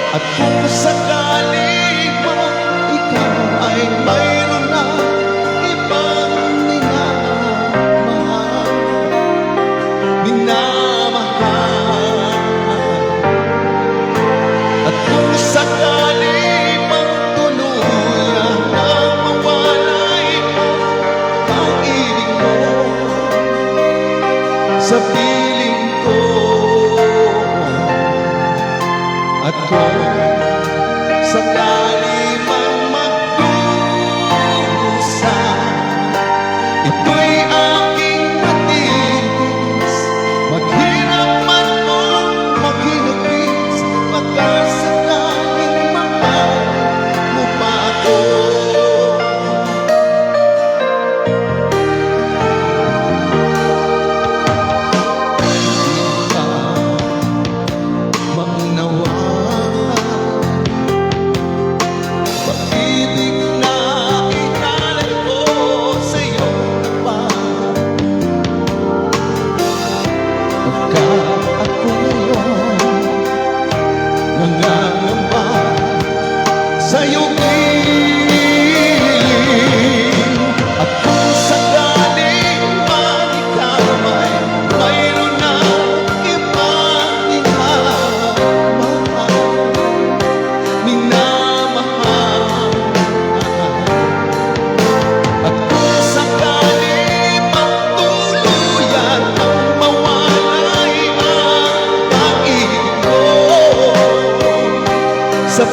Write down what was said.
At kung sakali man ikaw ay mayroon na ibang minamahal, at kung sakali man tuluyan ang mawalay ang ibig mo sa piling ko, at kung sakali mang magdusa, ito'y aking matitis. Maghirap man o maghinapis, magkasakaling mahal mo pa ako. Sa'yo piling, at kung sakaling man ikaw ay mayroon na ibang minamahal, at kung sakaling magtuluyan ang mawalay ang pag-ibig ko sa